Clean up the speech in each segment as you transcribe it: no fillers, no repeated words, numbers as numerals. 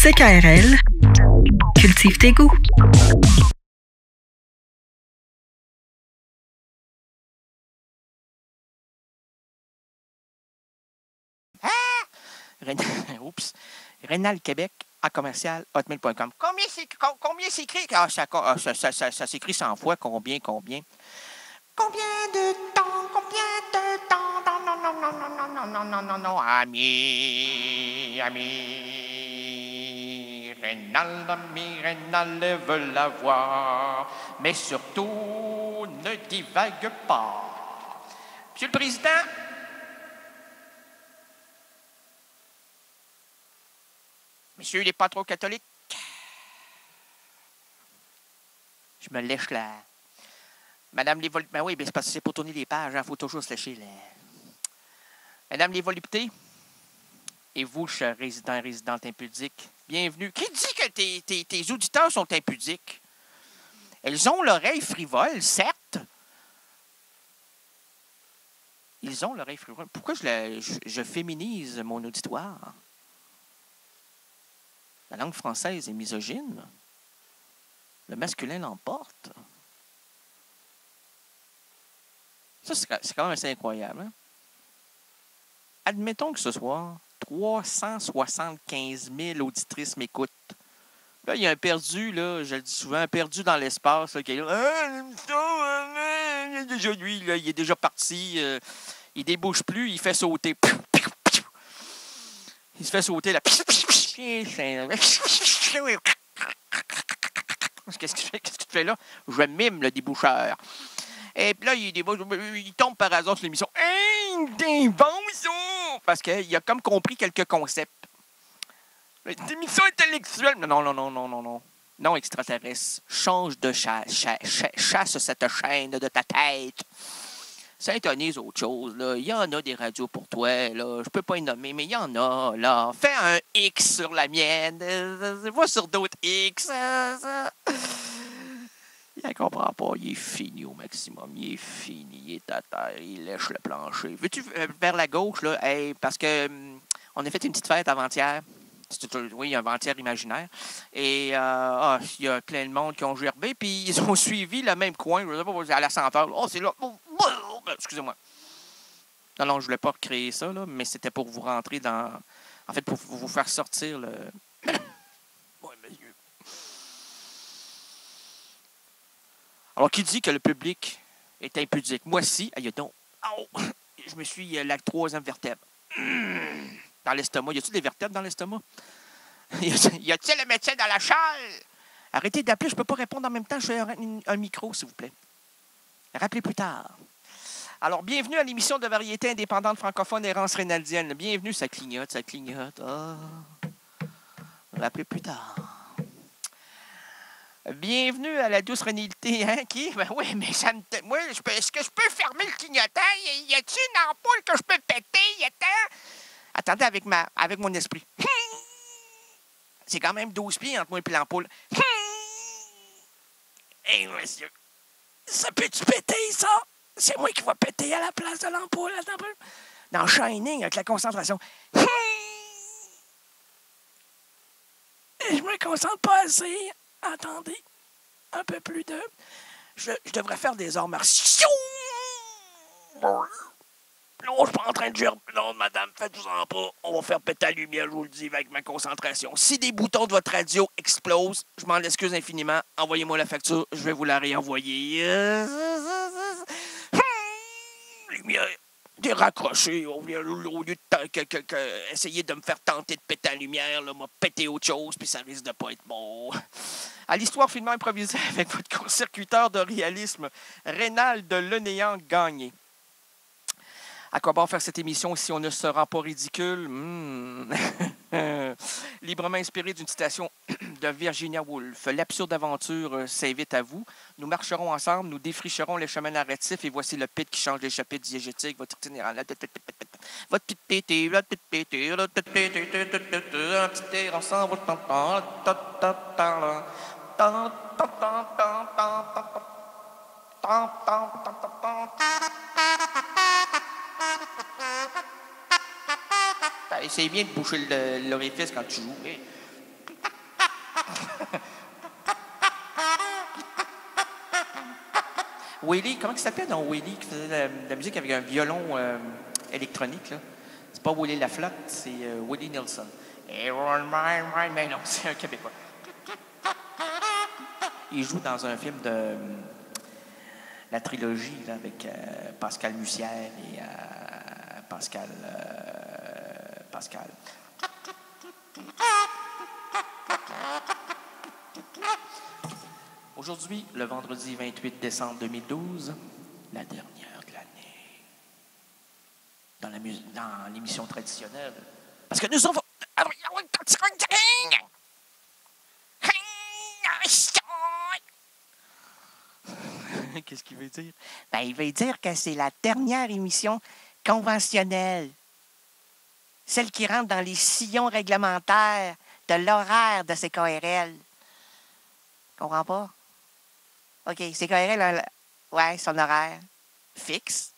CKRL, cultive tes goûts. Oups. Rénal Québec à commercial hotmail.com. Combien c'est écrit? Ça s'écrit 100 fois. Combien? Combien de temps? Non. Ami. Rénal veut l'avoir. Mais surtout, ne divague pas. Monsieur le Président, Monsieur les pas trop catholiques, je me lèche là. Madame les voluptés, ben oui, c'est parce que c'est pour tourner les pages, il faut toujours se lécher là. Madame les voluptés, et vous, chers résidents et résidentes impudiques, bienvenue. Qui dit que tes auditeurs sont impudiques? Elles ont l'oreille frivole, certes. Ils ont l'oreille frivole. Pourquoi je féminise mon auditoire? La langue française est misogyne. Le masculin l'emporte. Ça, c'est quand même assez incroyable. Hein? Admettons que ce soir, 375 000 auditrices m'écoutent. Là, il y a un perdu, là, je le dis souvent, un perdu dans l'espace, là, qui est là. Déjà lui, là, il est déjà parti. Il débouche plus, il fait sauter. Il se fait sauter là. Qu'est-ce que tu fais là? Je mime le déboucheur. Et puis là, il tombe par hasard sur l'émission. Hey, bon, ça! Parce qu'il a comme compris quelques concepts. L'émission intellectuelle. Non. Non, extraterrestre. Change de chasse cette chaîne de ta tête. S'intonise autre chose, là. Il y en a des radios pour toi, là. Je peux pas y nommer, mais il y en a, là. Fais un X sur la mienne. Va sur d'autres X. Il ne comprend pas. Il est fini au maximum. Il est fini. Il est à terre. Il lèche le plancher. Veux-tu vers la gauche, là? Hey, parce que on a fait une petite fête avant-hier. Oui, avant-hier imaginaire. Et il y a plein de monde qui ont gerbé, puis ils ont suivi le même coin. Je ne sais pas, à la senteur. Oh, c'est là. Excusez-moi. Non, je ne voulais pas recréer ça, là, mais c'était pour vous rentrer dans... En fait, pour vous faire sortir le... Oui, monsieur. Alors, qui dit que le public est impudique? Moi, si. Aïe, donc. Oh! Je me suis la troisième vertèbre. Dans l'estomac. Y a-t-il des vertèbres dans l'estomac? Y a-t-il le médecin dans la challe? Arrêtez d'appeler, je ne peux pas répondre en même temps. Je fais un micro, s'il vous plaît. Rappelez plus tard. Alors, bienvenue à l'émission de variété indépendante francophone Errance Rénaldienne. Bienvenue, ça clignote. Oh. Rappelez plus tard. Bienvenue à la douce rénalité, hein, qui? Ben oui, mais ça me... Moi, est-ce que je peux fermer le clignotant? Y a-t-il une ampoule que je peux péter? Attendez, avec mon esprit. C'est quand même 12 pieds entre moi et l'ampoule. Hey, monsieur, ça peut-tu péter, ça? C'est moi qui vais péter à la place de l'ampoule. Attends un peu. Dans Shining, avec la concentration. Je me concentre pas assez. Attendez. Un peu plus de... Je devrais faire des arts martiaux. Non, je suis pas en train de dire... Non, madame, faites-vous-en pas. On va faire péter la lumière, je vous le dis, avec ma concentration. Si des boutons de votre radio explosent, je m'en excuse infiniment. Envoyez-moi la facture, je vais vous la réenvoyer. Lumière, des raccrochés. Au lieu de essayer de me faire tenter de péter la lumière, m'a pété autre chose, puis ça risque de pas être bon. À l'histoire finement improvisée avec votre court-circuiteur de réalisme, Rénal de Lenéant Gagné. À quoi bon faire cette émission si on ne se rend pas ridicule? Librement inspiré d'une citation de Virginia Woolf. L'absurde aventure s'invite à vous. Nous marcherons ensemble, nous défricherons les chemins narratifs et voici le pit qui change les chapitres diégétiques. Votre itinéraire. Votre petite pété, la petite pété, la petite pété, un petit air ensemble. Essaye bien de boucher l'orifice quand tu joues. Willie, comment il s'appelle dans Willie qui faisait la musique avec un violon électronique, là? C'est pas Willie Laflotte, c'est Willie Nelson. Mais non, c'est un Québécois. Il joue dans un film de la trilogie là, avec Pascal Mussière et Pascal. Aujourd'hui, le vendredi 28 décembre 2012, la dernière de l'année. Dans l'émission traditionnelle. Parce que nous avons... Qu'est-ce qu'il veut dire? Ben, il veut dire que c'est la dernière émission conventionnelle. Celle qui rentre dans les sillons réglementaires de l'horaire de CKRL. Comprends pas? OK, CKRL, ouais, son horaire fixe.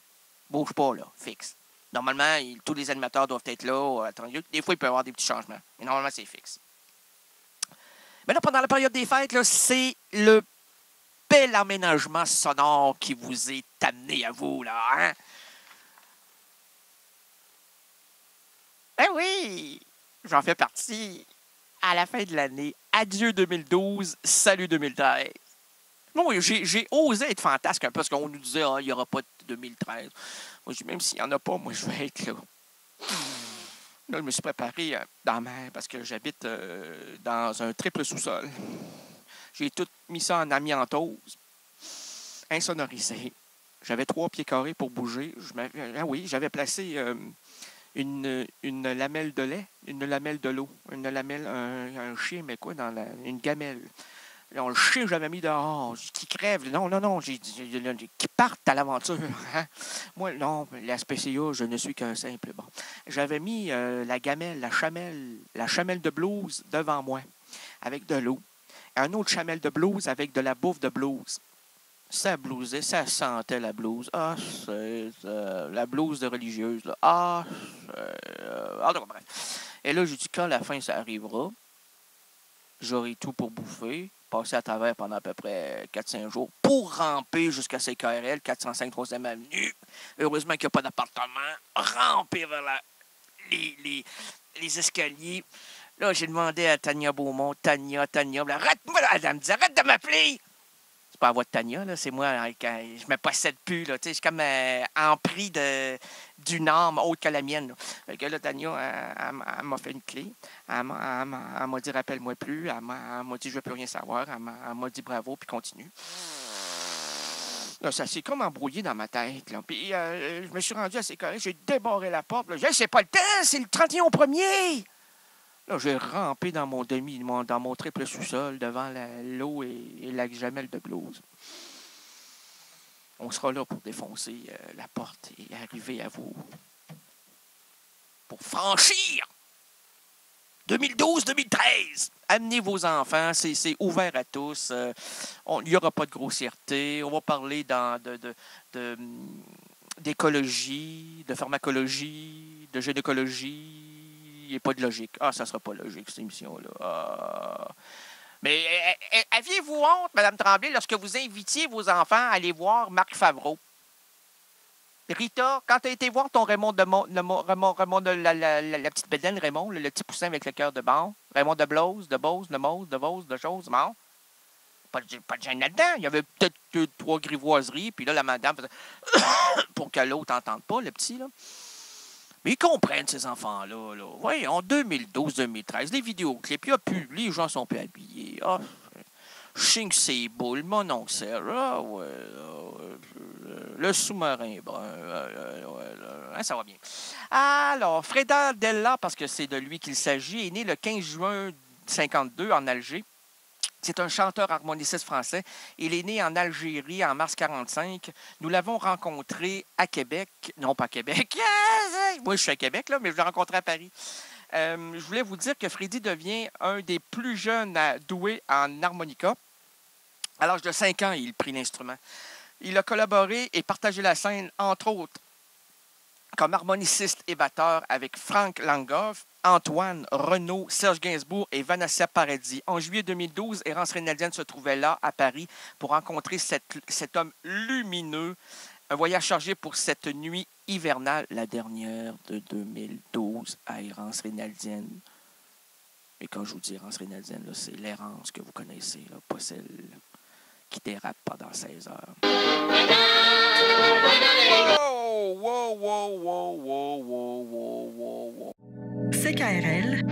Bouge pas, là, fixe. Normalement, tous les animateurs doivent être là. Des fois, il peut y avoir des petits changements. Mais normalement, c'est fixe. Mais là, pendant la période des fêtes, là, c'est le bel aménagement sonore qui vous est amené à vous, là, hein? Eh oui! J'en fais partie. À la fin de l'année, adieu 2012, salut 2013. Non, j'ai osé être fantasque un peu parce qu'on nous disait il n'y aura pas de 2013. Moi, même s'il n'y en a pas, moi, je vais être là. Là, je me suis préparé dans la mer parce que j'habite dans un triple sous-sol. J'ai tout mis ça en amiantose, insonorisé. J'avais 3 pieds carrés pour bouger. Oui, j'avais placé une lamelle de lait, une lamelle de l'eau, une lamelle, un chien, mais quoi, une gamelle. Alors, le chien, j'avais mis dehors, qui crève. Non, qui partent à l'aventure. Hein? Moi, non, la SPCA, je ne suis qu'un simple. Bon. J'avais mis la gamelle, la chamelle de blues devant moi, avec de l'eau. Un autre chamelle de blues avec de la bouffe de blues. Ça blousait, ça sentait la blouse. Ah, c'est la blouse de religieuse. Là. Ah, bref. Et là, j'ai dit, quand la fin, ça arrivera, j'aurai tout pour bouffer, passer à travers pendant à peu près 4-5 jours pour ramper jusqu'à CKRL, 405 3e Avenue. Heureusement qu'il n'y a pas d'appartement. Ramper vers les escaliers. Là, j'ai demandé à Tania Beaumont, Tania, elle me dit, arrête de m'appeler! C'est pas la voix de Tania, là, c'est moi, quand je me possède plus, là, tu sais, je suis comme empris d'une âme autre que la mienne. Là. Fait que là, Tania, elle m'a fait une clé, elle m'a dit, rappelle-moi plus, elle m'a dit, je veux plus rien savoir, elle m'a dit bravo, puis continue. Là, ça s'est comme embrouillé dans ma tête, là. Puis, je me suis rendu à ces carrés, j'ai débarré la porte, là, j'ai dit, c'est pas le temps, c'est le 31 au 1er! Là, j'ai rampé dans mon triple sous-sol devant l'eau et la gamelle de blues. On sera là pour défoncer la porte et arriver à vous. Pour franchir 2012-2013. Amenez vos enfants, c'est ouvert à tous. Il n'y aura pas de grossièreté. On va parler d'écologie, de pharmacologie, de gynécologie. Il n'y a pas de logique. Ah, ça ne sera pas logique, cette émission-là. Ah. Mais aviez-vous honte, Mme Tremblay, lorsque vous invitiez vos enfants à aller voir Marc Favreau? Rita, quand tu as été voir ton Raymond la petite bédaine Raymond, le petit poussin avec le cœur de banc, Raymond de Blose, de Beauce, de Mose, de choses, bon. Pas de gêne là-dedans. Il y avait peut-être 2-3 grivoiseries, puis là, la madame faisait pour que l'autre n'entende pas, le petit, là. Mais ils comprennent, ces enfants-là. Là. Oui, en 2012-2013, les vidéoclips, il n'y a plus, les gens sont plus habillés. Ah, je sais que c'est beau, mon oncle Sarah, le sous-marin brun, ça va bien. Alors, Freda Della, parce que c'est de lui qu'il s'agit, est né le 15 juin 1952 en Alger. C'est un chanteur harmoniciste français. Il est né en Algérie en mars 1945. Nous l'avons rencontré à Québec. Non, pas à Québec. Moi, je suis à Québec, là, mais je l'ai rencontré à Paris. Je voulais vous dire que Freddy devient un des plus jeunes doués en harmonica. À l'âge de 5 ans, il prit l'instrument. Il a collaboré et partagé la scène, entre autres, comme harmoniciste et batteur avec Frank Langhoff, Antoine, Renaud, Serge Gainsbourg et Vanessa Paradis. En juillet 2012, Errance Reinaldienne se trouvait là, à Paris, pour rencontrer cet homme lumineux. Un voyage chargé pour cette nuit hivernale, la dernière de 2012 à Errance Reinaldienne. Et quand je vous dis Errance Reinaldienne, là, c'est l'errance que vous connaissez, là, pas celle qui dérape pendant 16 heures. Wow, wow, wow, wow, wow, wow, wow, wow, wow. CKRL